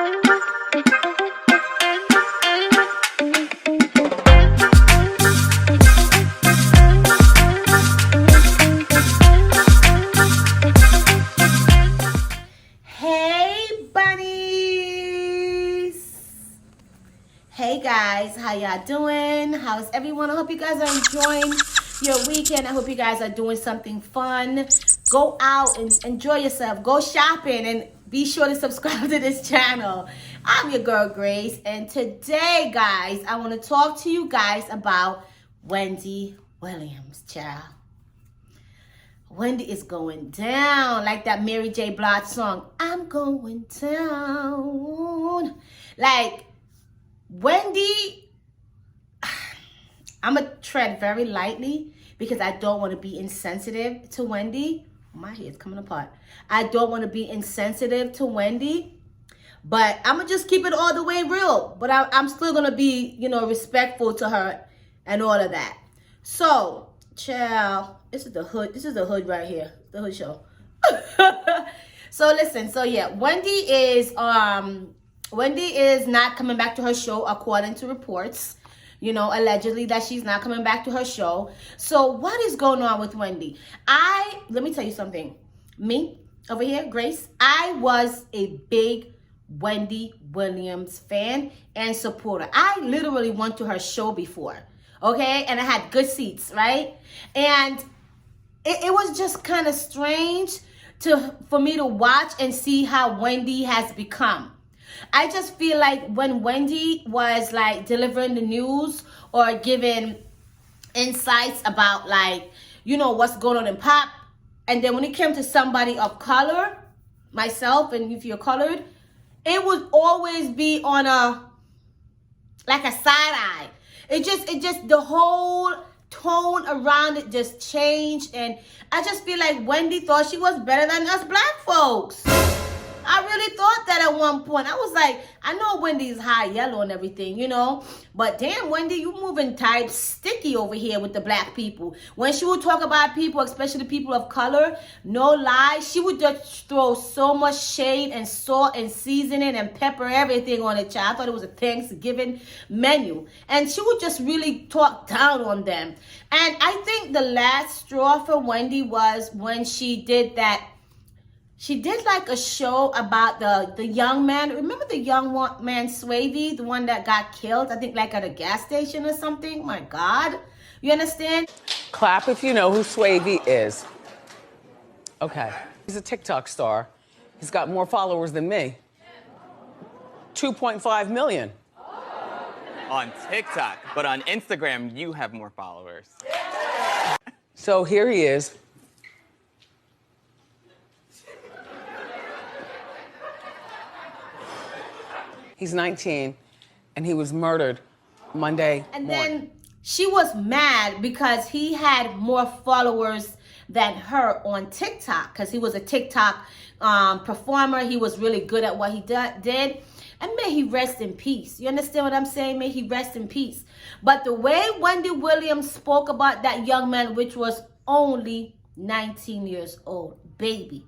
Hey guys, how y'all doing? How's everyone? I hope you guys are enjoying your weekend. I hope you guys are doing something fun. Go out and enjoy yourself. Go shopping and be sure to subscribe to this channel. I'm your girl Grace, and today guys, I want to talk to you guys about Wendy Williams, child. Wendy is going down like that Mary J. Blige song. I'm going down. Like, Wendy, I'm going to tread very lightly because I don't want to be insensitive to Wendy. My hair's coming apart. I don't want to be insensitive to Wendy, but I'm going to just keep it all the way real. But I'm still going to be, respectful to her and all of that. So, child, this is the hood. This is the hood right here. The hood show. So, listen. So, yeah, Wendy is not coming back to her show according to reports, allegedly that she's not coming back to her show. So what is going on with Wendy? Let me tell you something. Me, over here, Grace, I was a big Wendy Williams fan and supporter. I literally went to her show before, okay? And I had good seats, right? And it was just kind of strange for me to watch and see how Wendy has become. I just feel like when Wendy was like delivering the news or giving insights about what's going on in pop, and then when it came to somebody of color, myself, and if you're colored, it would always be on a side eye. It just the whole tone around it just changed, and I just feel like Wendy thought she was better than us black folks. I really thought that at one point. I was like, I know Wendy's high yellow and everything, but damn, Wendy, you moving type sticky over here with the black people. When she would talk about people, especially people of color, no lie, she would just throw so much shade and salt and seasoning and pepper, everything on it, child. I thought it was a Thanksgiving menu. And she would just really talk down on them. And I think the last straw for Wendy was when she did that. She did like a show about the young man. Remember the young man, Swavey, the one that got killed, I think at a gas station or something? My God. You understand? Clap if you know who Swavey is. Okay. He's a TikTok star. He's got more followers than me. 2.5 million. On TikTok, but on Instagram, you have more followers. So here he is. He's 19, and he was murdered Monday And morning. then she was mad because he had more followers than her on TikTok, because he was a TikTok performer. He was really good at what he did. And may he rest in peace. You understand what I'm saying? May he rest in peace. But the way Wendy Williams spoke about that young man, which was only 19 years old, baby.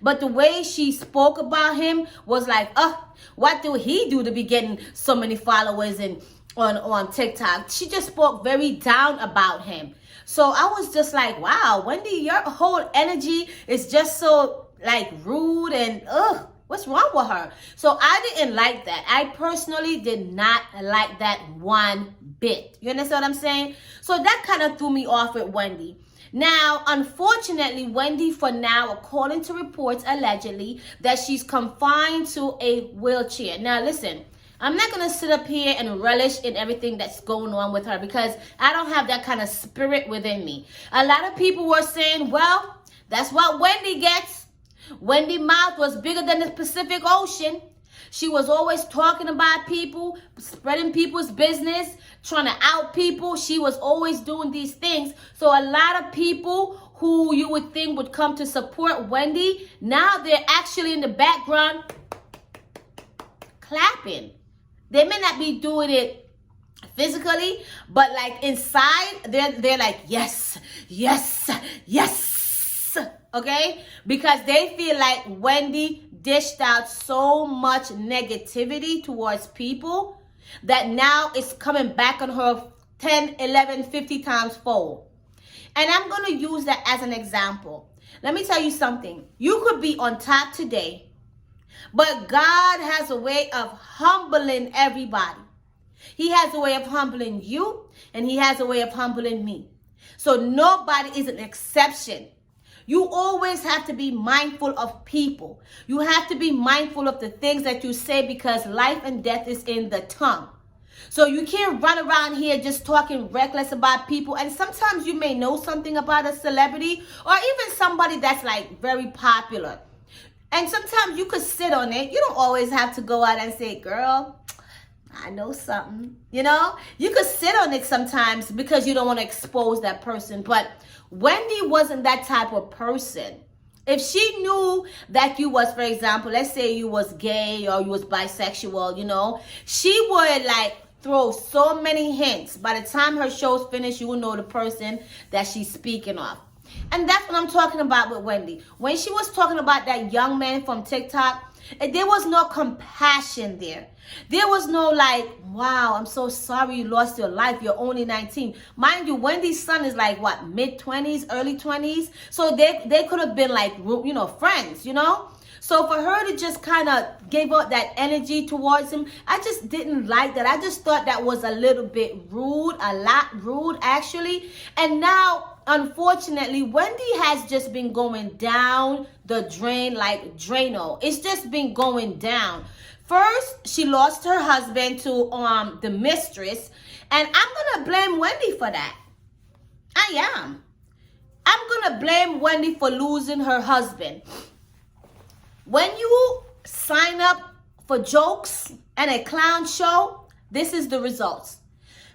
But the way she spoke about him was like, what did he do to be getting so many followers on TikTok? She just spoke very down about him. So I was just like, wow, Wendy, your whole energy is just so rude and what's wrong with her? So I didn't like that. I personally did not like that one bit. You understand what I'm saying? So that kind of threw me off with Wendy. Now, unfortunately, Wendy, for now, according to reports, allegedly, that she's confined to a wheelchair. Now, listen, I'm not going to sit up here and relish in everything that's going on with her because I don't have that kind of spirit within me. A lot of people were saying, well, that's what Wendy gets. Wendy's mouth was bigger than the Pacific Ocean. She was always talking about people, spreading people's business, trying to out people. She was always doing these things. So a lot of people who you would think would come to support Wendy, now they're actually in the background clapping. They may not be doing it physically, but inside, they're like, yes, yes, yes. Okay? Because they feel like Wendy dished out so much negativity towards people that now it's coming back on her 10, 11, 50 times fold. And I'm going to use that as an example. Let me tell you something. You could be on top today, but God has a way of humbling everybody. He has a way of humbling you, and he has a way of humbling me. So nobody is an exception. You always have to be mindful of people. You have to be mindful of the things that you say, because life and death is in the tongue. So you can't run around here just talking reckless about people. And sometimes you may know something about a celebrity or even somebody that's like very popular. And sometimes you could sit on it. You don't always have to go out and say, girl, I know something. You know, you could sit on it sometimes because you don't want to expose that person. But Wendy wasn't that type of person. If she knew that you was, for example, let's say you was gay or you was bisexual, you know, she would like throw so many hints. By the time her show's finished, you will know the person that she's speaking of. And that's what I'm talking about with Wendy. When she was talking about that young man from TikTok, there was no compassion there. There was no like, wow, I'm so sorry you lost your life. You're only 19. Mind you, Wendy's son is like, what, mid-20s, early 20s? So they could have been like, you know, friends, you know? So for her to just kind of give out that energy towards him, I just didn't like that. I just thought that was a little bit rude, a lot rude actually. And now, unfortunately, Wendy has just been going down the drain like Drano. It's just been going down. First, she lost her husband to the mistress, and I'm going to blame Wendy for that. I am. I'm going to blame Wendy for losing her husband. When you sign up for jokes and a clown show, this is the results.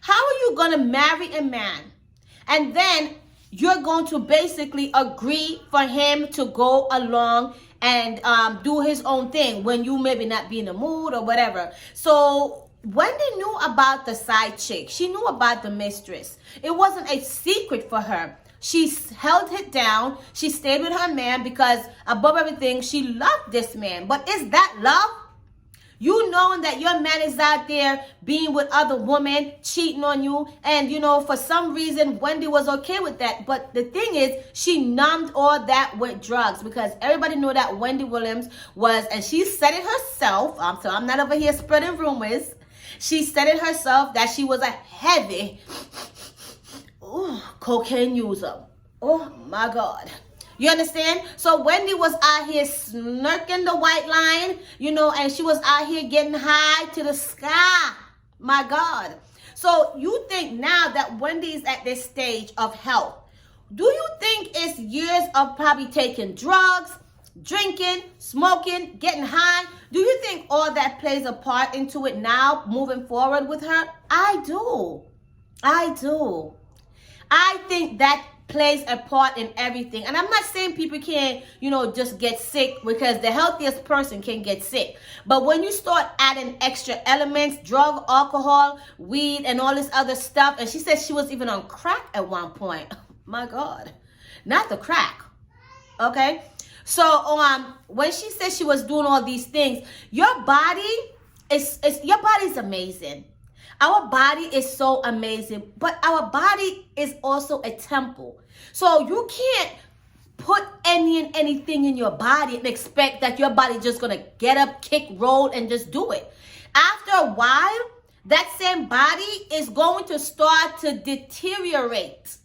How are you going to marry a man and then you're going to basically agree for him to go along and do his own thing when you maybe not be in the mood or whatever? So Wendy knew about the side chick. She knew about the mistress. It wasn't a secret for her. She held it down. She stayed with her man because above everything, she loved this man. But is that love? You knowing that your man is out there being with other women, cheating on you. And, you know, for some reason, Wendy was okay with that. But the thing is, she numbed all that with drugs because everybody knew that Wendy Williams was, and she said it herself. So I'm not over here spreading rumors. She said it herself that she was a heavy cocaine user. Oh my God. You understand? So Wendy was out here snarking the white line, you know, and she was out here getting high to the sky. My God. So you think now that Wendy is at this stage of health, do you think it's years of probably taking drugs, drinking, smoking, getting high? Do you think all that plays a part into it now, moving forward with her? I do. I think that plays a part in everything. And I'm not saying people can't, you know, just get sick, because the healthiest person can get sick. But when you start adding extra elements, drug, alcohol, weed, and all this other stuff, and she said she was even on crack at one point. My God. Not the crack. Okay? So when she said she was doing all these things, your body is amazing. Our body is so amazing, but our body is also a temple. So you can't put anything in your body and expect that your body just gonna get up, kick, roll, and just do it. After a while, that same body is going to start to deteriorate.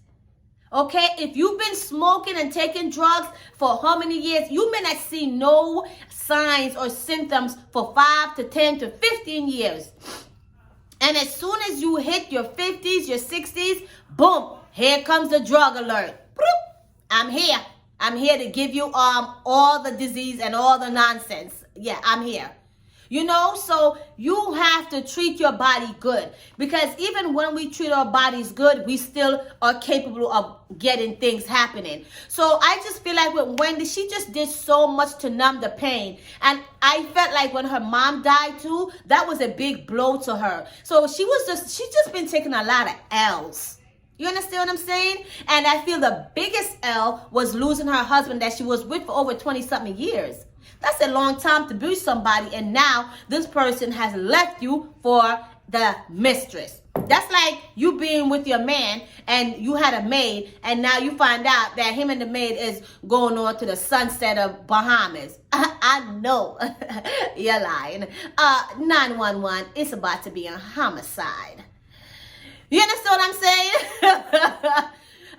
Okay, if you've been smoking and taking drugs for how many years, you may not see no signs or symptoms for 5 to 10 to 15 years. And as soon as you hit your 50s, your 60s, boom, here comes the drug alert. Boop, I'm here. I'm here to give you all the disease and all the nonsense. Yeah, I'm here. You know, so you have to treat your body good, because even when we treat our bodies good, we still are capable of getting things happening. So I just feel like with Wendy, she just did so much to numb the pain. And I felt like when her mom died too, that was a big blow to her. So she's just been taking a lot of L's. You understand what I'm saying? And I feel the biggest L was losing her husband that she was with for over 20-something years. That's a long time to be with somebody, and now this person has left you for the mistress. That's like you being with your man and you had a maid, and now you find out that him and the maid is going on to the sunset of Bahamas. I know you're lying. 911, it's about to be a homicide. You understand what I'm saying?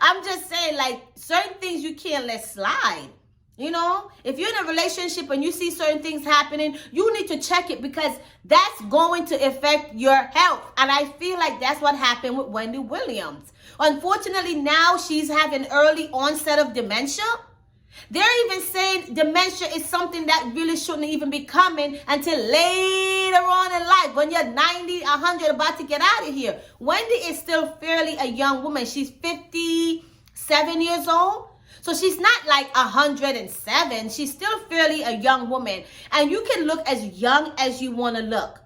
I'm just saying, like, certain things you can't let slide. You know, if you're in a relationship and you see certain things happening, you need to check it, because that's going to affect your health. And I feel like that's what happened with Wendy Williams. Unfortunately, now she's having early onset of dementia. They're even saying dementia is something that really shouldn't even be coming until later on in life, when you're 90, 100, about to get out of here. Wendy is still fairly a young woman. She's 57 years old. So she's not like 107. She's still fairly a young woman. And you can look as young as you want to look.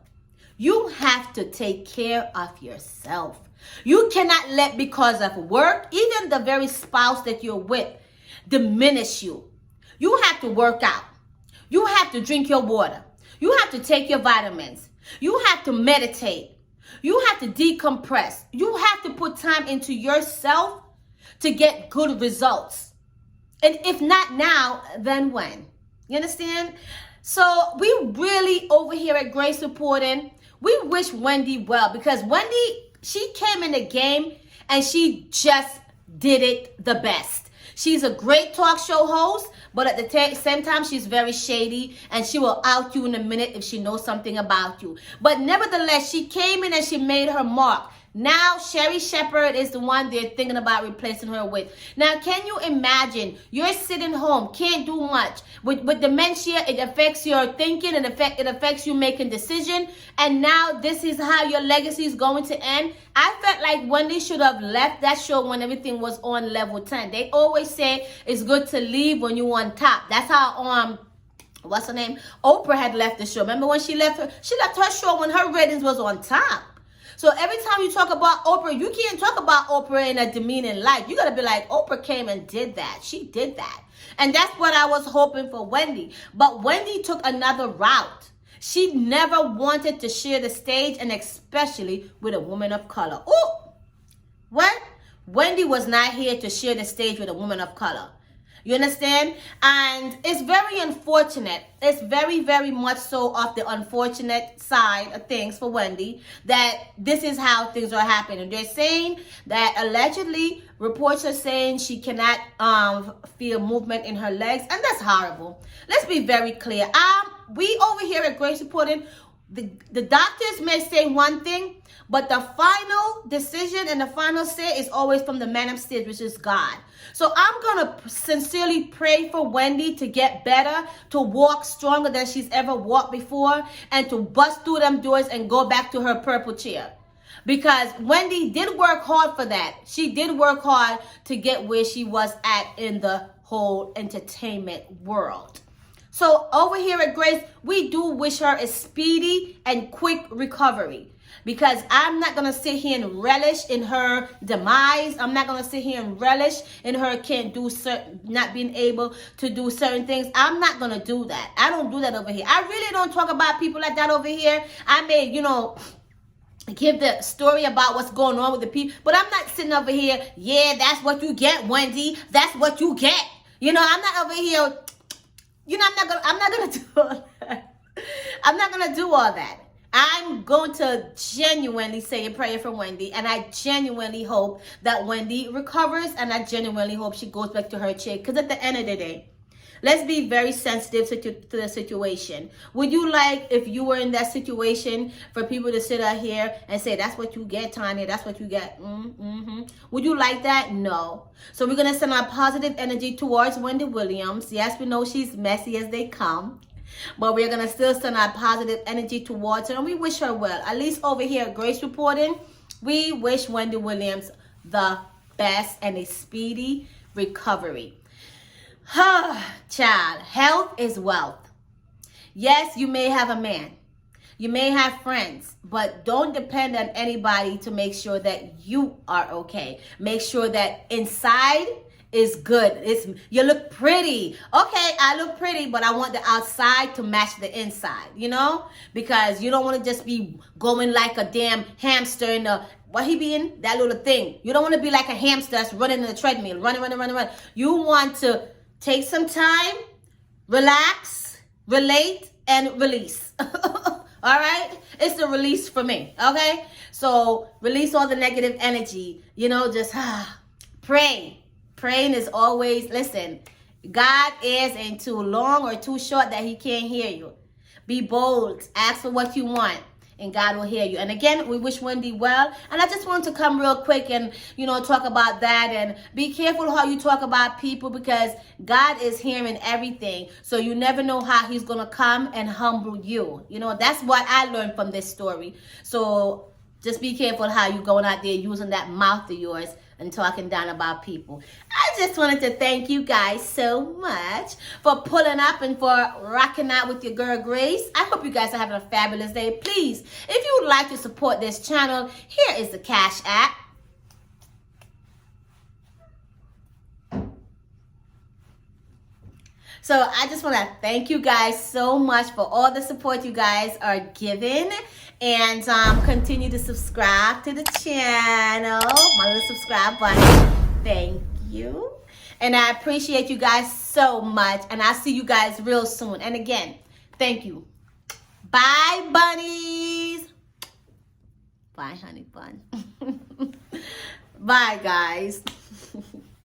You have to take care of yourself. You cannot let, because of work, even the very spouse that you're with, diminish you. You have to work out. You have to drink your water. You have to take your vitamins. You have to meditate. You have to decompress. You have to put time into yourself to get good results. And if not now, then when? You understand? So we really, over here at Grace Reporting, we wish Wendy well, because Wendy, she came in the game and she just did it the best. She's a great talk show host, but at the same time, she's very shady, and she will out you in a minute if she knows something about you. But nevertheless, she came in and she made her mark. Now, Sherry Shepherd is the one they're thinking about replacing her with. Now, can you imagine? You're sitting home, can't do much. With dementia, it affects your thinking, and it affects you making decisions. And now this is how your legacy is going to end. I felt like Wendy should have left that show when everything was on level 10. They always say it's good to leave when you're on top. That's how what's her name? Oprah had left the show. Remember when she left her show when her ratings was on top. So every time you talk about Oprah, you can't talk about Oprah in a demeaning light. You got to be like, Oprah came and did that. She did that. And that's what I was hoping for Wendy. But Wendy took another route. She never wanted to share the stage, and especially with a woman of color. Ooh, what? Wendy was not here to share the stage with a woman of color. You understand? And it's very unfortunate. It's very, very much so off the unfortunate side of things for Wendy that this is how things are happening. They're saying that allegedly, reports are saying she cannot feel movement in her legs, and that's horrible. Let's be very clear. We over here at Grace Reporting, the doctors may say one thing, but the final decision and the final say is always from the man upstairs, which is God. So I'm going to sincerely pray for Wendy to get better, to walk stronger than she's ever walked before, and to bust through them doors and go back to her purple chair. Because Wendy did work hard for that. She did work hard to get where she was at in the whole entertainment world. So over here at Grace, we do wish her a speedy and quick recovery. Because I'm not going to sit here and relish in her demise. I'm not going to sit here and relish in her not being able to do certain things. I'm not going to do that. I don't do that over here. I really don't talk about people like that over here. I may, give the story about what's going on with the people. But I'm not sitting over here, yeah, that's what you get, Wendy. That's what you get. I'm not over here, I'm not going to do all that. I'm not going to do all that. I'm going to genuinely say a prayer for Wendy, and I genuinely hope that Wendy recovers, and I genuinely hope she goes back to her chair, because at the end of the day, let's be very sensitive to the situation. Would you like, if you were in that situation, for people to sit out here and say, that's what you get, Tanya, that's what you get? Would you like that? No. So we're going to send our positive energy towards Wendy Williams. Yes, we know she's messy as they come, but we're going to still send our positive energy towards her, and we wish her well. At least over here at Grace Reporting, we wish Wendy Williams the best and a speedy recovery. Child, health is wealth. Yes, you may have a man. You may have friends, but don't depend on anybody to make sure that you are okay. Make sure that inside is good. You look pretty. Okay, I look pretty, but I want the outside to match the inside, you know? Because you don't want to just be going like a damn hamster in the, what he be in? That little thing. You don't want to be like a hamster that's running in the treadmill, running. You want to take some time, relax, relate, and release. All right? It's the release for me, okay? So release all the negative energy, you know, just pray. Praying is always, listen, God ain't too long or too short that he can't hear you. Be bold. Ask for what you want, and God will hear you. And again, we wish Wendy well. And I just want to come real quick and, you know, talk about that. And be careful how you talk about people, because God is hearing everything. So you never know how he's going to come and humble you. You know, that's what I learned from this story. So just be careful how you going out there using that mouth of yours and talking down about people. I just wanted to thank you guys so much for pulling up and for rocking out with your girl Grace. I hope you guys are having a fabulous day. Please, if you would like to support this channel, here is the Cash App. So I just want to thank you guys so much for all the support you guys are giving. And continue to subscribe to the channel. My little subscribe button. Thank you. And I appreciate you guys so much. And I'll see you guys real soon. And again, thank you. Bye, bunnies. Bye, honey bun. Bye, guys.